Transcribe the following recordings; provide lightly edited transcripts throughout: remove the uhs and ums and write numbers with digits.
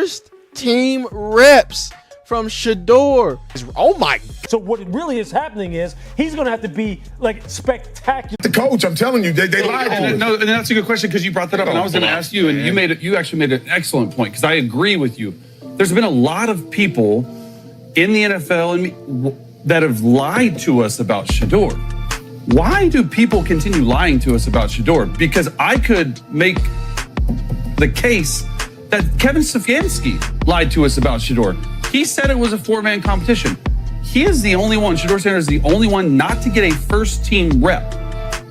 first team reps from Shedeur. Oh my. So what really is happening is he's going to have to be like spectacular. The coach, I'm telling you, they lied to us. No, and that's a good question because you brought that up, and I was going to ask you, and you actually made an excellent point because I agree with you. There's been a lot of people in the NFL that have lied to us about Shedeur. Why do people continue lying to us about Shedeur? Because I could make the case that Kevin Stefanski lied to us about Shedeur. He said it was a four-man competition. He is the only one, Shedeur Sanders is the only one not to get a first-team rep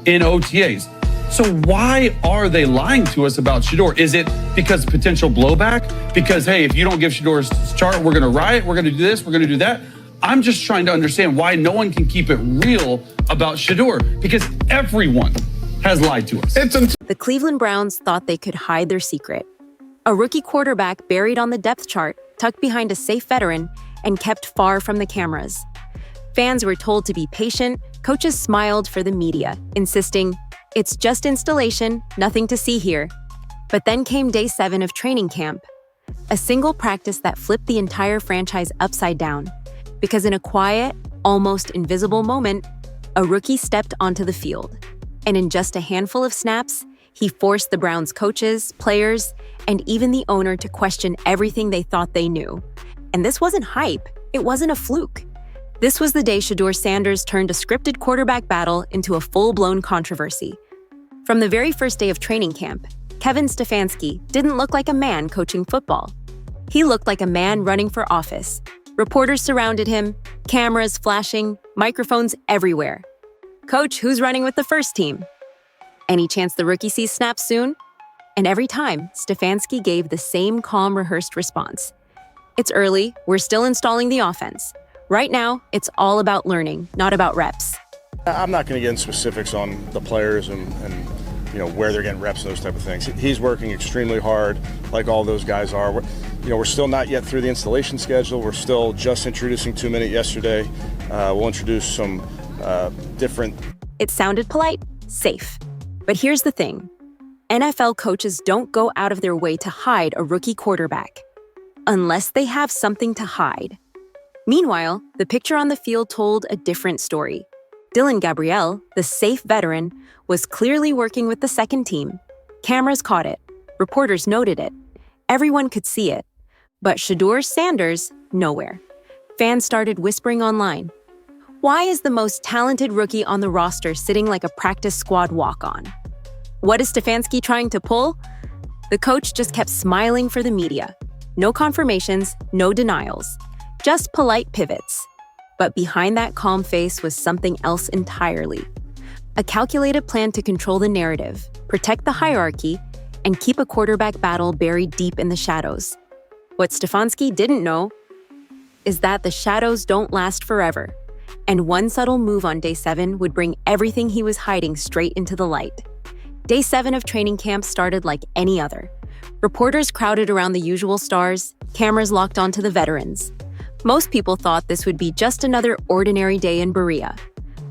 in OTAs. So why are they lying to us about Shedeur? Is it because potential blowback? Because, hey, if you don't give Shedeur's chart, we're going to riot, we're going to do this, we're going to do that? I'm just trying to understand why no one can keep it real about Shedeur, because everyone has lied to us. The Cleveland Browns thought they could hide their secret. A rookie quarterback buried on the depth chart, tucked behind a safe veteran, and kept far from the cameras. Fans were told to be patient. Coaches smiled for the media, insisting, "It's just installation, nothing to see here." But then came day 7 of training camp, a single practice that flipped the entire franchise upside down. Because in a quiet, almost invisible moment, a rookie stepped onto the field. And in just a handful of snaps, he forced the Browns' coaches, players, and even the owner to question everything they thought they knew. And this wasn't hype. It wasn't a fluke. This was the day Shedeur Sanders turned a scripted quarterback battle into a full-blown controversy. From the very first day of training camp, Kevin Stefanski didn't look like a man coaching football. He looked like a man running for office. Reporters surrounded him, cameras flashing, microphones everywhere. "Coach, who's running with the first team? Any chance the rookie sees snaps soon?" And every time, Stefanski gave the same calm, rehearsed response. "It's early, we're still installing the offense. Right now, it's all about learning, not about reps." I'm not going to get into specifics on the players and where they're getting reps and those type of things. He's working extremely hard, like all those guys are. We're still not yet through the installation schedule. We're still just introducing 2-minute yesterday. We'll introduce some different. It sounded polite, safe. But here's the thing. NFL coaches don't go out of their way to hide a rookie quarterback, unless they have something to hide. Meanwhile, the picture on the field told a different story. Dylan Gabriel, the safe veteran, was clearly working with the second team. Cameras caught it. Reporters noted it. Everyone could see it. But Shedeur Sanders, nowhere. Fans started whispering online. Why is the most talented rookie on the roster sitting like a practice squad walk-on? What is Stefanski trying to pull? The coach just kept smiling for the media. No confirmations, no denials. Just polite pivots. But behind that calm face was something else entirely. A calculated plan to control the narrative, protect the hierarchy, and keep a quarterback battle buried deep in the shadows. What Stefanski didn't know is that the shadows don't last forever, and one subtle move on day 7 would bring everything he was hiding straight into the light. Day 7 of training camp started like any other. Reporters crowded around the usual stars, cameras locked onto the veterans. Most people thought this would be just another ordinary day in Berea.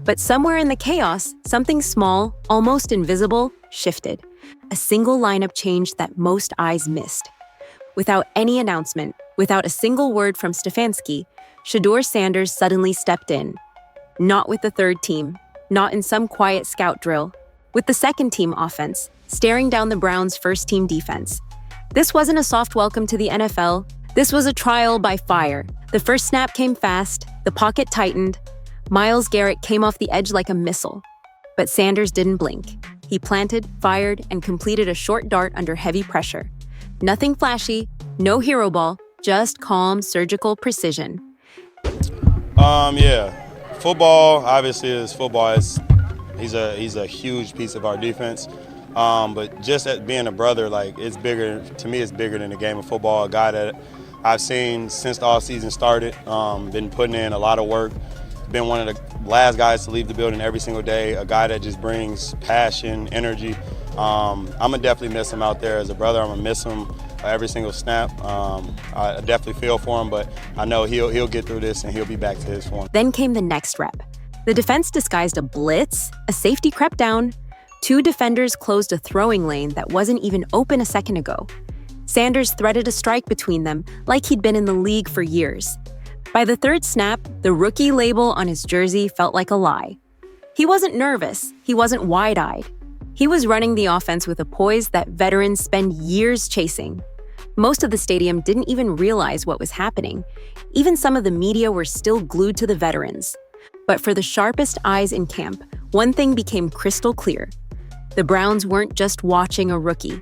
But somewhere in the chaos, something small, almost invisible, shifted. A single lineup change that most eyes missed. Without any announcement, without a single word from Stefanski, Shedeur Sanders suddenly stepped in. Not with the third team, not in some quiet scout drill, with the second team offense, staring down the Browns' first team defense. This wasn't a soft welcome to the NFL. This was a trial by fire. The first snap came fast, the pocket tightened. Myles Garrett came off the edge like a missile. But Sanders didn't blink. He planted, fired, and completed a short dart under heavy pressure. Nothing flashy, no hero ball, just calm, surgical precision. Football obviously is football. He's a huge piece of our defense. But just at being a brother, it's bigger to me. It's bigger than the game of football. A guy that I've seen since the offseason started, been putting in a lot of work. Been one of the last guys to leave the building every single day. A guy that just brings passion, energy. I'm gonna definitely miss him out there as a brother. I'm gonna miss him every single snap. I definitely feel for him, but I know he'll get through this and he'll be back to his form. Then came the next rep. The defense disguised a blitz, a safety crept down. 2 defenders closed a throwing lane that wasn't even open a second ago. Sanders threaded a strike between them like he'd been in the league for years. By the third snap, the rookie label on his jersey felt like a lie. He wasn't nervous. He wasn't wide-eyed. He was running the offense with a poise that veterans spend years chasing. Most of the stadium didn't even realize what was happening. Even some of the media were still glued to the veterans. But for the sharpest eyes in camp, one thing became crystal clear. The Browns weren't just watching a rookie.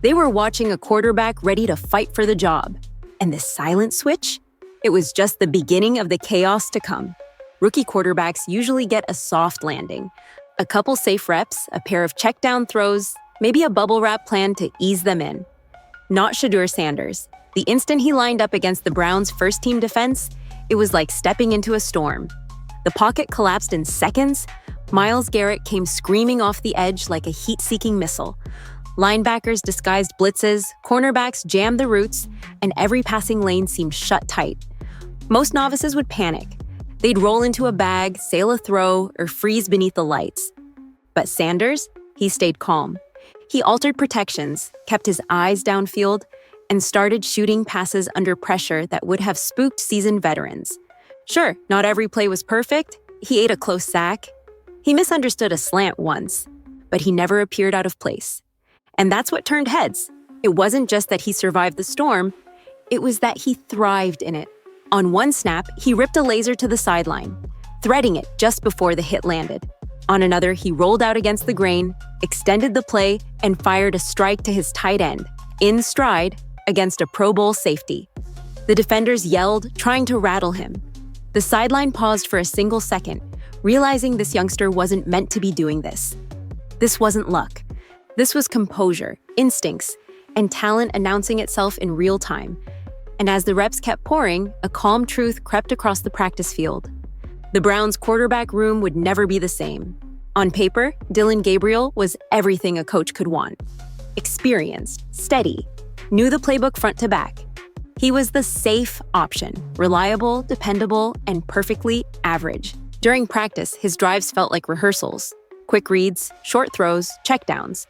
They were watching a quarterback ready to fight for the job. And the silent switch? It was just the beginning of the chaos to come. Rookie quarterbacks usually get a soft landing. A couple safe reps, a pair of check-down throws, maybe a bubble wrap plan to ease them in. Not Shedeur Sanders. The instant he lined up against the Browns' first-team defense, it was like stepping into a storm. The pocket collapsed in seconds. Myles Garrett came screaming off the edge like a heat-seeking missile. Linebackers disguised blitzes, cornerbacks jammed the routes, and every passing lane seemed shut tight. Most novices would panic. They'd roll into a bag, sail a throw, or freeze beneath the lights. But Sanders, he stayed calm. He altered protections, kept his eyes downfield, and started shooting passes under pressure that would have spooked seasoned veterans. Sure, not every play was perfect. He ate a close sack. He misunderstood a slant once, but he never appeared out of place. And that's what turned heads. It wasn't just that he survived the storm, it was that he thrived in it. On one snap, he ripped a laser to the sideline, threading it just before the hit landed. On another, he rolled out against the grain, extended the play, and fired a strike to his tight end, in stride, against a Pro Bowl safety. The defenders yelled, trying to rattle him. The sideline paused for a single second, realizing this youngster wasn't meant to be doing this. This wasn't luck. This was composure, instincts, and talent announcing itself in real time. And as the reps kept pouring, a calm truth crept across the practice field. The Browns' quarterback room would never be the same. On paper, Dillon Gabriel was everything a coach could want. Experienced, steady, knew the playbook front to back. He was the safe option, reliable, dependable, and perfectly average. During practice, his drives felt like rehearsals. Quick reads, short throws, checkdowns.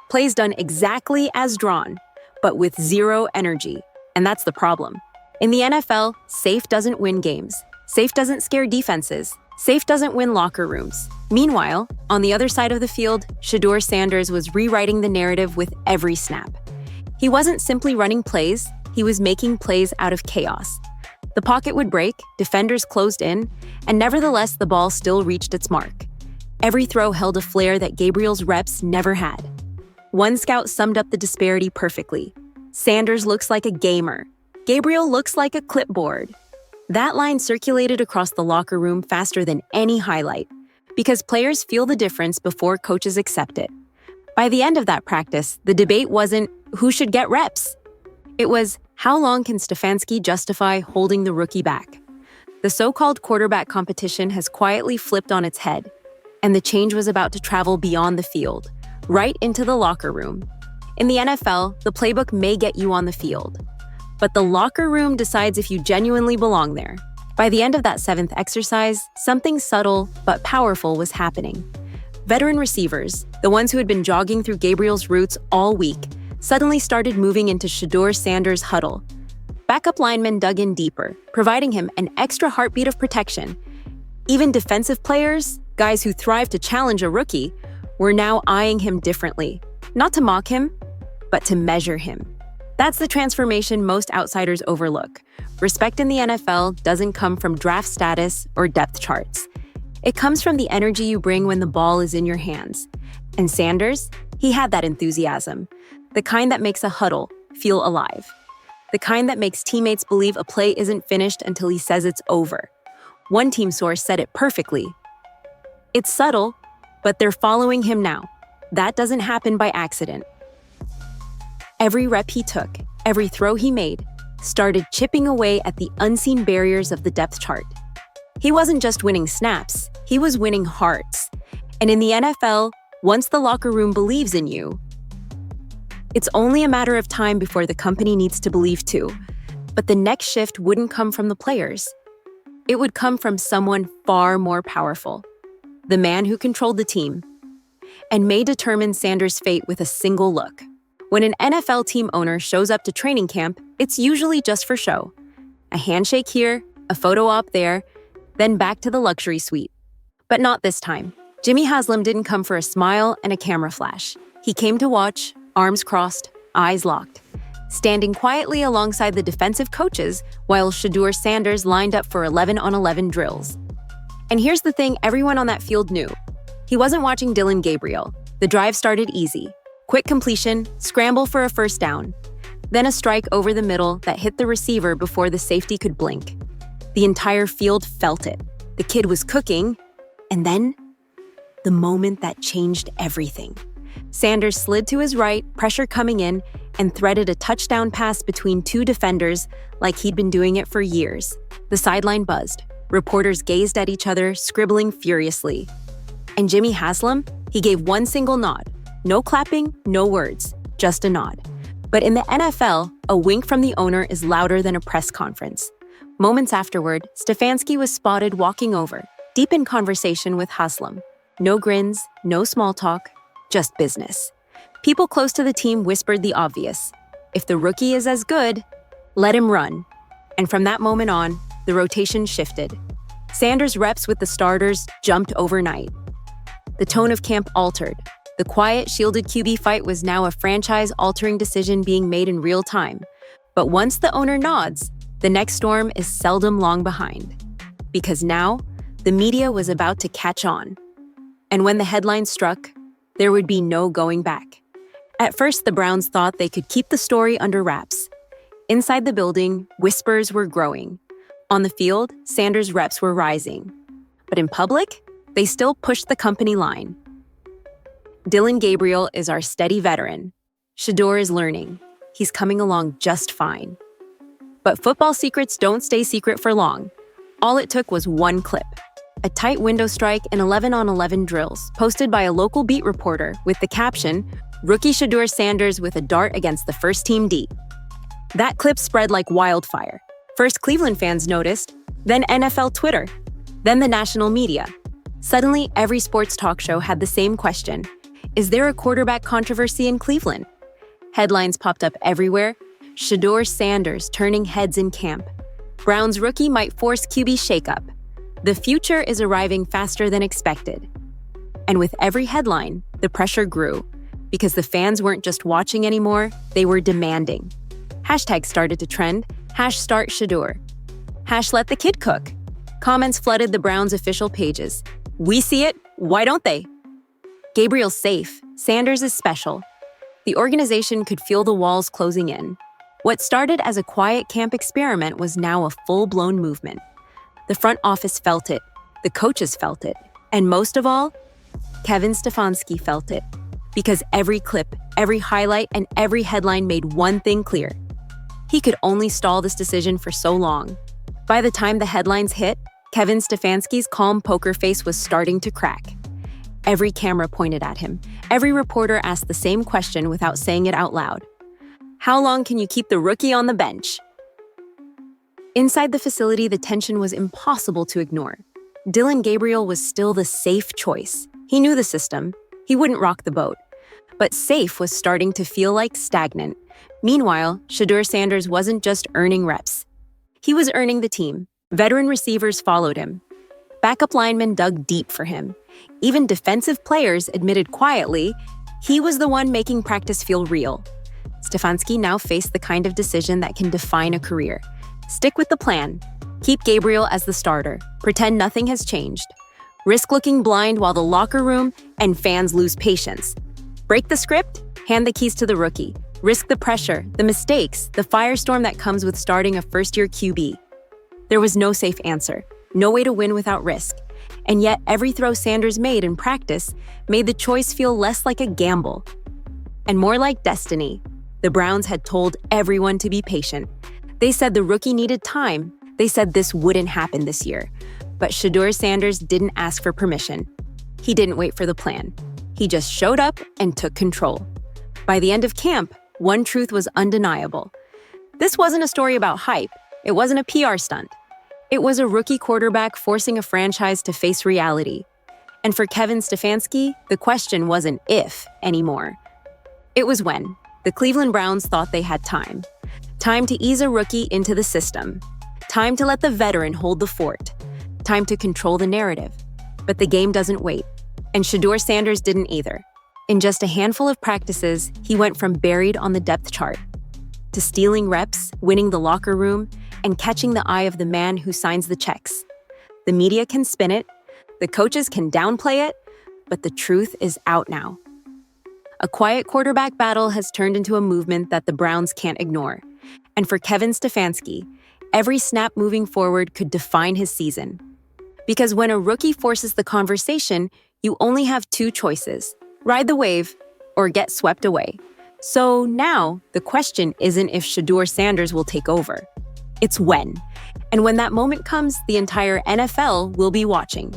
Plays done exactly as drawn, but with zero energy. And that's the problem. In the NFL, safe doesn't win games. Safe doesn't scare defenses. Safe doesn't win locker rooms. Meanwhile, on the other side of the field, Shedeur Sanders was rewriting the narrative with every snap. He wasn't simply running plays, he was making plays out of chaos. The pocket would break, defenders closed in, and nevertheless the ball still reached its mark. Every throw held a flair that Gabriel's reps never had. One scout summed up the disparity perfectly. Sanders looks like a gamer. Gabriel looks like a clipboard. That line circulated across the locker room faster than any highlight, because players feel the difference before coaches accept it. By the end of that practice, the debate wasn't who should get reps. It was how long can Stefanski justify holding the rookie back? The so-called quarterback competition has quietly flipped on its head, and the change was about to travel beyond the field, right into the locker room. In the NFL, the playbook may get you on the field, but the locker room decides if you genuinely belong there. By the end of that seventh exercise, something subtle but powerful was happening. Veteran receivers, the ones who had been jogging through Gabriel's routes all week, suddenly started moving into Shedeur Sanders' huddle. Backup linemen dug in deeper, providing him an extra heartbeat of protection. Even defensive players, guys who thrive to challenge a rookie, were now eyeing him differently. Not to mock him, but to measure him. That's the transformation most outsiders overlook. Respect in the NFL doesn't come from draft status or depth charts. It comes from the energy you bring when the ball is in your hands. And Sanders, he had that enthusiasm. The kind that makes a huddle feel alive. The kind that makes teammates believe a play isn't finished until he says it's over. One team source said it perfectly. It's subtle, but they're following him now. That doesn't happen by accident. Every rep he took, every throw he made, started chipping away at the unseen barriers of the depth chart. He wasn't just winning snaps, he was winning hearts. And in the NFL, once the locker room believes in you, it's only a matter of time before the company needs to believe too. But the next shift wouldn't come from the players. It would come from someone far more powerful, the man who controlled the team, and may determine Sanders' fate with a single look. When an NFL team owner shows up to training camp, it's usually just for show. A handshake here, a photo op there, then back to the luxury suite. But not this time. Jimmy Haslam didn't come for a smile and a camera flash. He came to watch, arms crossed, eyes locked, standing quietly alongside the defensive coaches while Shedeur Sanders lined up for 11-on-11 drills. And here's the thing everyone on that field knew. He wasn't watching Dillon Gabriel. The drive started easy. Quick completion, scramble for a first down. Then a strike over the middle that hit the receiver before the safety could blink. The entire field felt it. The kid was cooking, and then the moment that changed everything. Sanders slid to his right, pressure coming in, and threaded a touchdown pass between two defenders like he'd been doing it for years. The sideline buzzed. Reporters gazed at each other, scribbling furiously. And Jimmy Haslam, he gave one single nod. No clapping, no words, just a nod. But in the NFL, a wink from the owner is louder than a press conference. Moments afterward, Stefanski was spotted walking over, deep in conversation with Haslam. No grins, no small talk, just business. People close to the team whispered the obvious. If the rookie is as good, let him run. And from that moment on, the rotation shifted. Sanders' reps with the starters jumped overnight. The tone of camp altered. The quiet, shielded QB fight was now a franchise-altering decision being made in real time. But once the owner nods, the next storm is seldom long behind. Because now, the media was about to catch on. And when the headline struck, there would be no going back. At first, the Browns thought they could keep the story under wraps. Inside the building, whispers were growing. On the field, Sanders' reps were rising. But in public, they still pushed the company line. Dillon Gabriel is our steady veteran. Shedeur is learning. He's coming along just fine. But football secrets don't stay secret for long. All it took was one clip. A tight window strike in 11-on-11 drills, posted by a local beat reporter with the caption, "Rookie Shedeur Sanders with a dart against the first-team D." That clip spread like wildfire. First Cleveland fans noticed, then NFL Twitter, then the national media. Suddenly, every sports talk show had the same question. Is there a quarterback controversy in Cleveland? Headlines popped up everywhere. Shedeur Sanders turning heads in camp. Browns rookie might force QB shakeup. The future is arriving faster than expected. And with every headline, the pressure grew. Because the fans weren't just watching anymore, they were demanding. Hashtags started to trend. #StartShedeur. #LetTheKidCook. Comments flooded the Browns' official pages. We see it, why don't they? Gabriel's safe, Sanders is special. The organization could feel the walls closing in. What started as a quiet camp experiment was now a full-blown movement. The front office felt it, the coaches felt it, and most of all, Kevin Stefanski felt it. Because every clip, every highlight, and every headline made one thing clear. He could only stall this decision for so long. By the time the headlines hit, Kevin Stefanski's calm poker face was starting to crack. Every camera pointed at him. Every reporter asked the same question without saying it out loud. How long can you keep the rookie on the bench? Inside the facility, the tension was impossible to ignore. Dillon Gabriel was still the safe choice. He knew the system. He wouldn't rock the boat. But safe was starting to feel like stagnant. Meanwhile, Shedeur Sanders wasn't just earning reps. He was earning the team. Veteran receivers followed him. Backup linemen dug deep for him. Even defensive players admitted quietly he was the one making practice feel real. Stefanski now faced the kind of decision that can define a career. Stick with the plan. Keep Gabriel as the starter. Pretend nothing has changed. Risk looking blind while the locker room and fans lose patience. Break the script, hand the keys to the rookie. Risk the pressure, the mistakes, the firestorm that comes with starting a first-year QB. There was no safe answer, no way to win without risk. And yet, every throw Sanders made in practice made the choice feel less like a gamble and more like destiny. The Browns had told everyone to be patient. They said the rookie needed time. They said this wouldn't happen this year. But Shedeur Sanders didn't ask for permission. He didn't wait for the plan. He just showed up and took control. By the end of camp, one truth was undeniable. This wasn't a story about hype. It wasn't a PR stunt. It was a rookie quarterback forcing a franchise to face reality. And for Kevin Stefanski, the question wasn't if anymore. It was when. The Cleveland Browns thought they had time. Time to ease a rookie into the system. Time to let the veteran hold the fort. Time to control the narrative. But the game doesn't wait. And Shedeur Sanders didn't either. In just a handful of practices, he went from buried on the depth chart to stealing reps, winning the locker room, and catching the eye of the man who signs the checks. The media can spin it, the coaches can downplay it, but the truth is out now. A quiet quarterback battle has turned into a movement that the Browns can't ignore. And for Kevin Stefanski, every snap moving forward could define his season. Because when a rookie forces the conversation, you only have two choices: ride the wave or get swept away. So now, the question isn't if Shedeur Sanders will take over. It's when. And when that moment comes, the entire NFL will be watching.